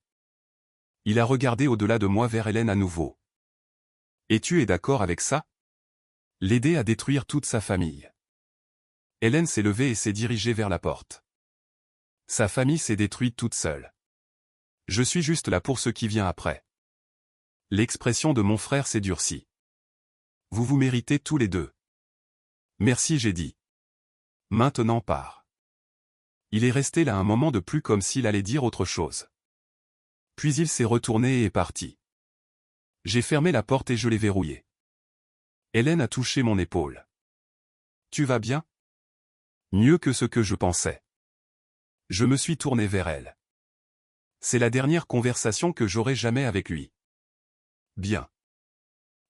Il a regardé au-delà de moi vers Hélène à nouveau. Et tu es d'accord avec ça? L'aider à détruire toute sa famille. Hélène s'est levée et s'est dirigée vers la porte. Sa famille s'est détruite toute seule. Je suis juste là pour ce qui vient après. L'expression de mon frère s'est durcie. Vous vous méritez tous les deux. Merci, j'ai dit. Maintenant pars. Il est resté là un moment de plus comme s'il allait dire autre chose. Puis il s'est retourné et est parti. J'ai fermé la porte et je l'ai verrouillée. Hélène a touché mon épaule. Tu vas bien? Mieux que ce que je pensais. Je me suis tourné vers elle. C'est la dernière conversation que j'aurai jamais avec lui. Bien.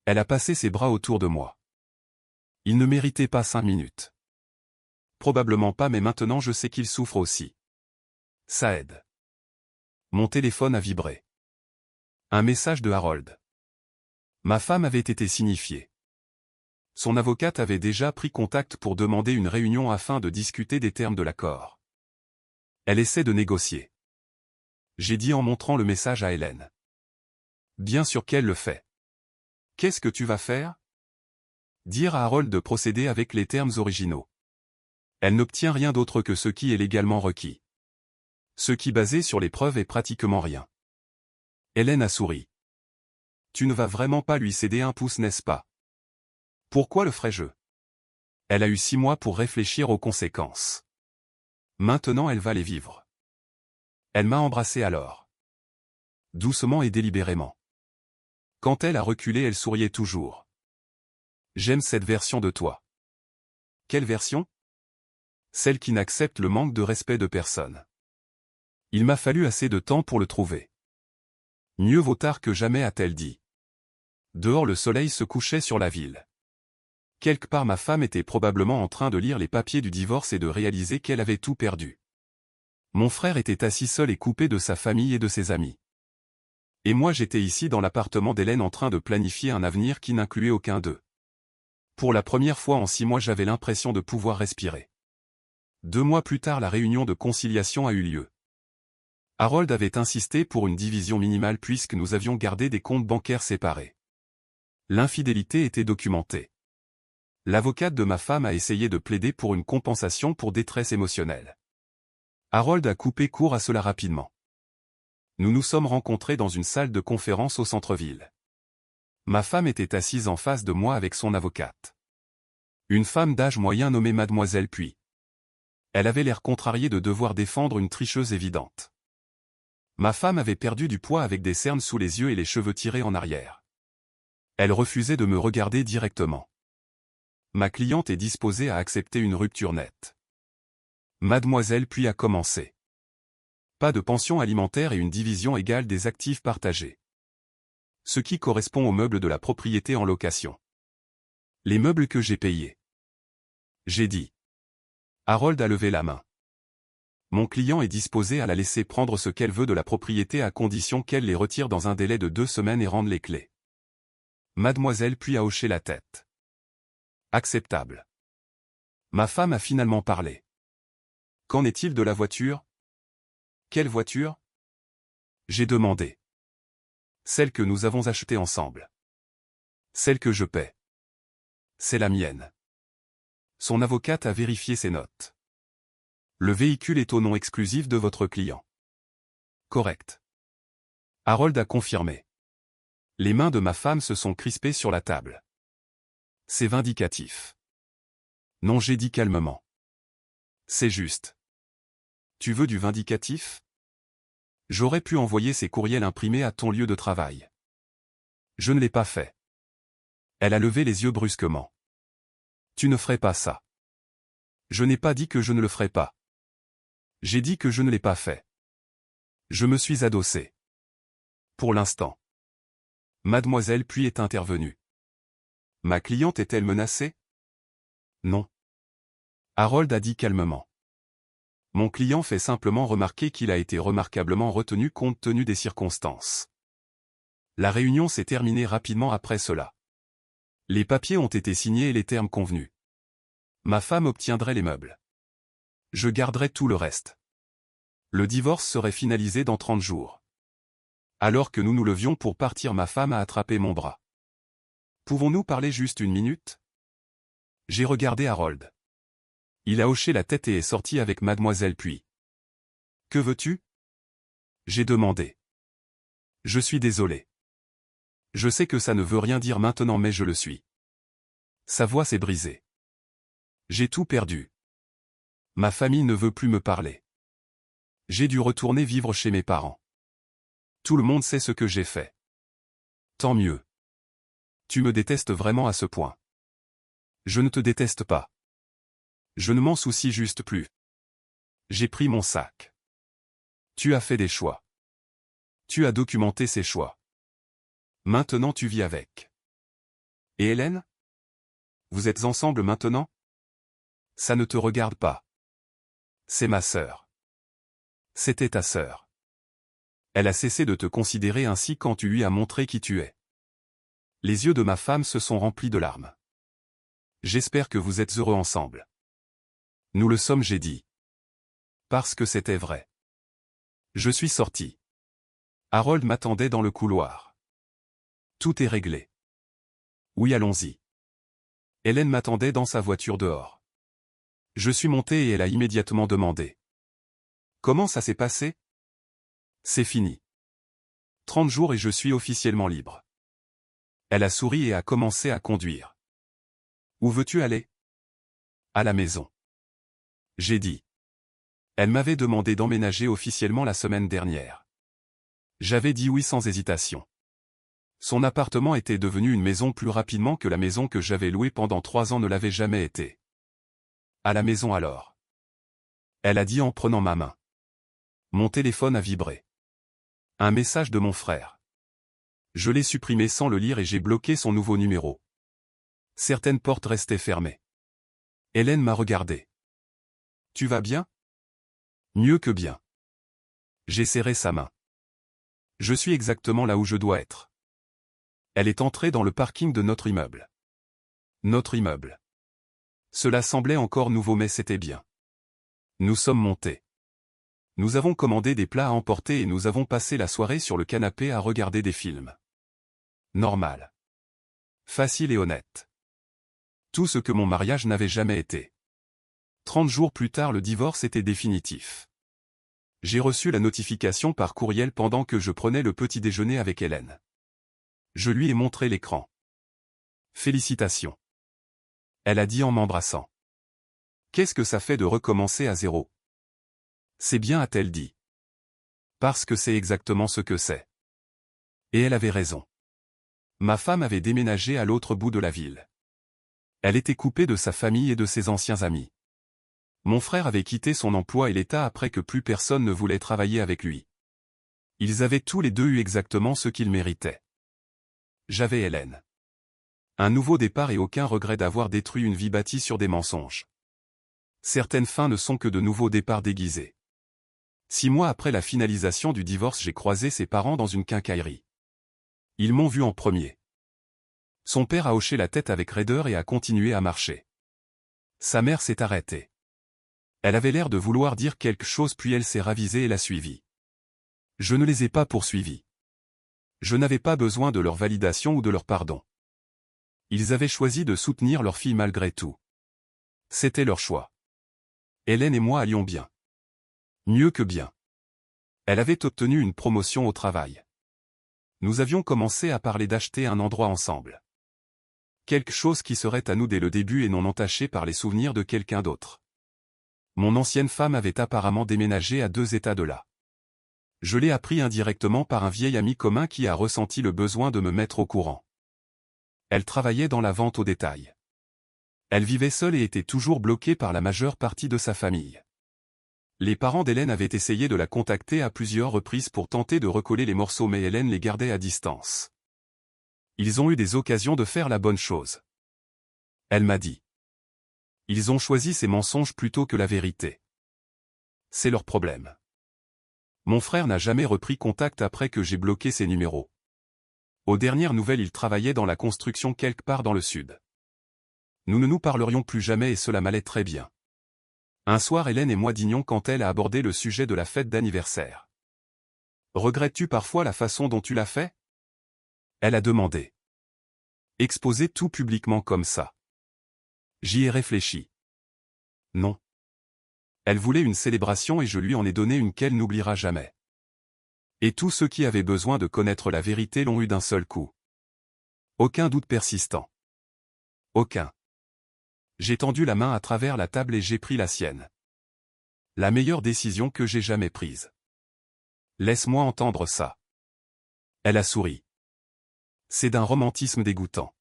Elle a passé ses bras autour de moi. Il ne méritait pas 5 minutes. Probablement pas, mais maintenant je sais qu'il souffre aussi. Ça aide. Mon téléphone a vibré. Un message de Harold. Ma femme avait été signifiée. Son avocate avait déjà pris contact pour demander une réunion afin de discuter des termes de l'accord. Elle essaie de négocier. J'ai dit en montrant le message à Hélène. Bien sûr qu'elle le fait. Qu'est-ce que tu vas faire? Dire à Harold de procéder avec les termes originaux. Elle n'obtient rien d'autre que ce qui est légalement requis. Ce qui basé sur les preuves est pratiquement rien. Hélène a souri. Tu ne vas vraiment pas lui céder un pouce, n'est-ce pas? Pourquoi le ferais-je? Elle a eu 6 mois pour réfléchir aux conséquences. Maintenant elle va les vivre. Elle m'a embrassé alors. Doucement et délibérément. Quand elle a reculé, elle souriait toujours. J'aime cette version de toi. Quelle version? Celle qui n'accepte le manque de respect de personne. Il m'a fallu assez de temps pour le trouver. Mieux vaut tard que jamais, a-t-elle dit. Dehors le soleil se couchait sur la ville. Quelque part ma femme était probablement en train de lire les papiers du divorce et de réaliser qu'elle avait tout perdu. Mon frère était assis seul et coupé de sa famille et de ses amis. Et moi j'étais ici dans l'appartement d'Hélène en train de planifier un avenir qui n'incluait aucun d'eux. Pour la première fois en 6 mois j'avais l'impression de pouvoir respirer. 2 mois plus tard la réunion de conciliation a eu lieu. Harold avait insisté pour une division minimale puisque nous avions gardé des comptes bancaires séparés. L'infidélité était documentée. L'avocate de ma femme a essayé de plaider pour une compensation pour détresse émotionnelle. Harold a coupé court à cela rapidement. Nous nous sommes rencontrés dans une salle de conférence au centre-ville. Ma femme était assise en face de moi avec son avocate. Une femme d'âge moyen nommée Mademoiselle Puy. Elle avait l'air contrariée de devoir défendre une tricheuse évidente. Ma femme avait perdu du poids avec des cernes sous les yeux et les cheveux tirés en arrière. Elle refusait de me regarder directement. Ma cliente est disposée à accepter une rupture nette. Mademoiselle Puy a commencé. Pas de pension alimentaire et une division égale des actifs partagés. Ce qui correspond aux meubles de la propriété en location. Les meubles que j'ai payés. J'ai dit. Harold a levé la main. Mon client est disposé à la laisser prendre ce qu'elle veut de la propriété à condition qu'elle les retire dans un délai de 2 semaines et rende les clés. Mademoiselle Puy a hoché la tête. Acceptable. Ma femme a finalement parlé. Qu'en est-il de la voiture? Quelle voiture? J'ai demandé. Celle que nous avons achetée ensemble. Celle que je paie. C'est la mienne. Son avocate a vérifié ses notes. Le véhicule est au nom exclusif de votre client. Correct. Harold a confirmé. Les mains de ma femme se sont crispées sur la table. C'est vindicatif. Non, j'ai dit calmement. C'est juste. Tu veux du vindicatif? J'aurais pu envoyer ces courriels imprimés à ton lieu de travail. Je ne l'ai pas fait. Elle a levé les yeux brusquement. Tu ne ferais pas ça. Je n'ai pas dit que je ne le ferais pas. J'ai dit que je ne l'ai pas fait. Je me suis adossé. Pour l'instant. Mademoiselle Puis est intervenue. Ma cliente est-elle menacée? Non. Harold a dit calmement. Mon client fait simplement remarquer qu'il a été remarquablement retenu compte tenu des circonstances. La réunion s'est terminée rapidement après cela. Les papiers ont été signés et les termes convenus. Ma femme obtiendrait les meubles. Je garderais tout le reste. Le divorce serait finalisé dans 30 jours. Alors que nous nous levions pour partir, ma femme a attrapé mon bras. Pouvons-nous parler juste une minute? J'ai regardé Harold. Il a hoché la tête et est sorti avec Mademoiselle Puis. Que veux-tu? J'ai demandé. Je suis désolé. Je sais que ça ne veut rien dire maintenant, mais je le suis. Sa voix s'est brisée. J'ai tout perdu. Ma famille ne veut plus me parler. J'ai dû retourner vivre chez mes parents. Tout le monde sait ce que j'ai fait. Tant mieux. Tu me détestes vraiment à ce point. Je ne te déteste pas. Je ne m'en soucie juste plus. J'ai pris mon sac. Tu as fait des choix. Tu as documenté ces choix. Maintenant tu vis avec. Et Hélène? Vous êtes ensemble maintenant? Ça ne te regarde pas. C'est ma sœur. C'était ta sœur. Elle a cessé de te considérer ainsi quand tu lui as montré qui tu es. Les yeux de ma femme se sont remplis de larmes. J'espère que vous êtes heureux ensemble. Nous le sommes, j'ai dit. Parce que c'était vrai. Je suis sorti. Harold m'attendait dans le couloir. Tout est réglé. Oui, allons-y. Hélène m'attendait dans sa voiture dehors. Je suis monté et elle a immédiatement demandé. Comment ça s'est passé? C'est fini. 30 jours et je suis officiellement libre. Elle a souri et a commencé à conduire. Où veux-tu aller? À la maison. J'ai dit. Elle m'avait demandé d'emménager officiellement la semaine dernière. J'avais dit oui sans hésitation. Son appartement était devenu une maison plus rapidement que la maison que j'avais louée pendant 3 ans ne l'avait jamais été. À la maison alors. Elle a dit en prenant ma main. Mon téléphone a vibré. Un message de mon frère. Je l'ai supprimé sans le lire et j'ai bloqué son nouveau numéro. Certaines portes restaient fermées. Hélène m'a regardé. Tu vas bien? Mieux que bien. J'ai serré sa main. Je suis exactement là où je dois être. Elle est entrée dans le parking de notre immeuble. Notre immeuble. Cela semblait encore nouveau mais c'était bien. Nous sommes montés. Nous avons commandé des plats à emporter et nous avons passé la soirée sur le canapé à regarder des films. Normal. Facile et honnête. Tout ce que mon mariage n'avait jamais été. 30 jours plus tard, le divorce était définitif. J'ai reçu la notification par courriel pendant que je prenais le petit déjeuner avec Hélène. Je lui ai montré l'écran. Félicitations. Elle a dit en m'embrassant. Qu'est-ce que ça fait de recommencer à zéro? C'est bien, a-t-elle dit. Parce que c'est exactement ce que c'est. Et elle avait raison. Ma femme avait déménagé à l'autre bout de la ville. Elle était coupée de sa famille et de ses anciens amis. Mon frère avait quitté son emploi et l'État après que plus personne ne voulait travailler avec lui. Ils avaient tous les deux eu exactement ce qu'ils méritaient. J'avais Hélène. Un nouveau départ et aucun regret d'avoir détruit une vie bâtie sur des mensonges. Certaines fins ne sont que de nouveaux départs déguisés. 6 mois après la finalisation du divorce, j'ai croisé ses parents dans une quincaillerie. Ils m'ont vu en premier. Son père a hoché la tête avec raideur et a continué à marcher. Sa mère s'est arrêtée. Elle avait l'air de vouloir dire quelque chose puis elle s'est ravisée et l'a suivi. Je ne les ai pas poursuivis. Je n'avais pas besoin de leur validation ou de leur pardon. Ils avaient choisi de soutenir leur fille malgré tout. C'était leur choix. Hélène et moi allions bien. Mieux que bien. Elle avait obtenu une promotion au travail. Nous avions commencé à parler d'acheter un endroit ensemble. Quelque chose qui serait à nous dès le début et non entaché par les souvenirs de quelqu'un d'autre. Mon ancienne femme avait apparemment déménagé à 2 États de là. Je l'ai appris indirectement par un vieil ami commun qui a ressenti le besoin de me mettre au courant. Elle travaillait dans la vente au détail. Elle vivait seule et était toujours bloquée par la majeure partie de sa famille. Les parents d'Hélène avaient essayé de la contacter à plusieurs reprises pour tenter de recoller les morceaux, mais Hélène les gardait à distance. Ils ont eu des occasions de faire la bonne chose. Elle m'a dit. Ils ont choisi ces mensonges plutôt que la vérité. C'est leur problème. Mon frère n'a jamais repris contact après que j'ai bloqué ses numéros. Aux dernières nouvelles, il travaillait dans la construction quelque part dans le sud. Nous ne nous parlerions plus jamais et cela m'allait très bien. Un soir, Hélène et moi dînions quand elle a abordé le sujet de la fête d'anniversaire. Regrettes-tu parfois la façon dont tu l'as fait? Elle a demandé. Exposer tout publiquement comme ça. J'y ai réfléchi. Non. Elle voulait une célébration et je lui en ai donné une qu'elle n'oubliera jamais. Et tous ceux qui avaient besoin de connaître la vérité l'ont eu d'un seul coup. Aucun doute persistant. Aucun. J'ai tendu la main à travers la table et j'ai pris la sienne. La meilleure décision que j'ai jamais prise. Laisse-moi entendre ça. Elle a souri. C'est d'un romantisme dégoûtant.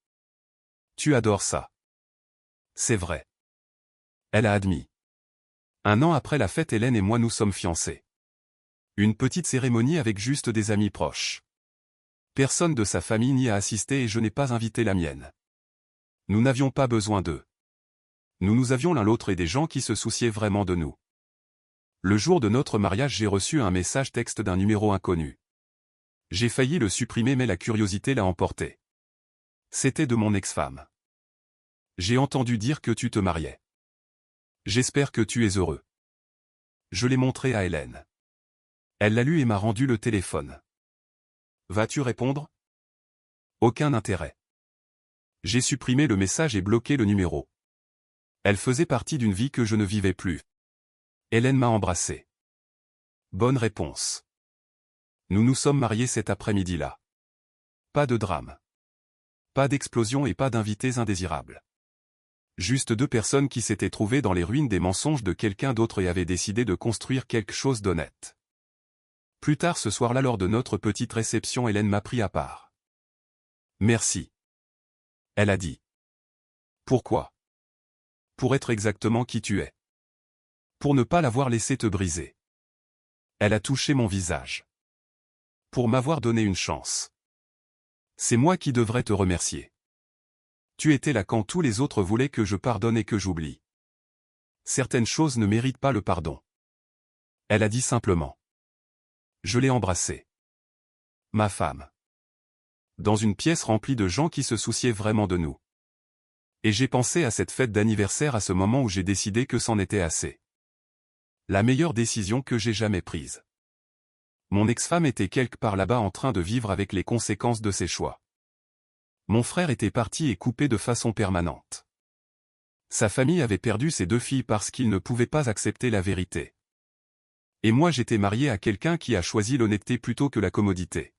Tu adores ça. C'est vrai. Elle a admis. 1 an après la fête, Hélène et moi nous sommes fiancés. Une petite cérémonie avec juste des amis proches. Personne de sa famille n'y a assisté et je n'ai pas invité la mienne. Nous n'avions pas besoin d'eux. Nous avions l'un l'autre et des gens qui se souciaient vraiment de nous. Le jour de notre mariage, j'ai reçu un message texte d'un numéro inconnu. J'ai failli le supprimer mais la curiosité l'a emporté. C'était de mon ex-femme. J'ai entendu dire que tu te mariais. J'espère que tu es heureux. Je l'ai montré à Hélène. Elle l'a lu et m'a rendu le téléphone. Vas-tu répondre? Aucun intérêt. J'ai supprimé le message et bloqué le numéro. Elle faisait partie d'une vie que je ne vivais plus. Hélène m'a embrassé. Bonne réponse. Nous nous sommes mariés cet après-midi-là. Pas de drame. Pas d'explosion et pas d'invités indésirables. Juste 2 personnes qui s'étaient trouvées dans les ruines des mensonges de quelqu'un d'autre et avaient décidé de construire quelque chose d'honnête. Plus tard ce soir-là, lors de notre petite réception, Hélène m'a pris à part. Merci. Elle a dit. Pourquoi? Pour être exactement qui tu es. Pour ne pas l'avoir laissé te briser. Elle a touché mon visage. Pour m'avoir donné une chance. C'est moi qui devrais te remercier. Tu étais là quand tous les autres voulaient que je pardonne et que j'oublie. Certaines choses ne méritent pas le pardon. Elle a dit simplement. Je l'ai embrassée. Ma femme. Dans une pièce remplie de gens qui se souciaient vraiment de nous. Et j'ai pensé à cette fête d'anniversaire à ce moment où j'ai décidé que c'en était assez. La meilleure décision que j'ai jamais prise. Mon ex-femme était quelque part là-bas en train de vivre avec les conséquences de ses choix. Mon frère était parti et coupé de façon permanente. Sa famille avait perdu ses 2 filles parce qu'il ne pouvait pas accepter la vérité. Et moi j'étais marié à quelqu'un qui a choisi l'honnêteté plutôt que la commodité.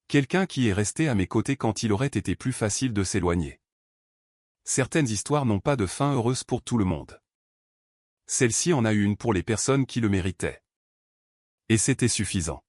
Quelqu'un qui est resté à mes côtés quand il aurait été plus facile de s'éloigner. Certaines histoires n'ont pas de fin heureuse pour tout le monde. Celle-ci en a eu une pour les personnes qui le méritaient. Et c'était suffisant.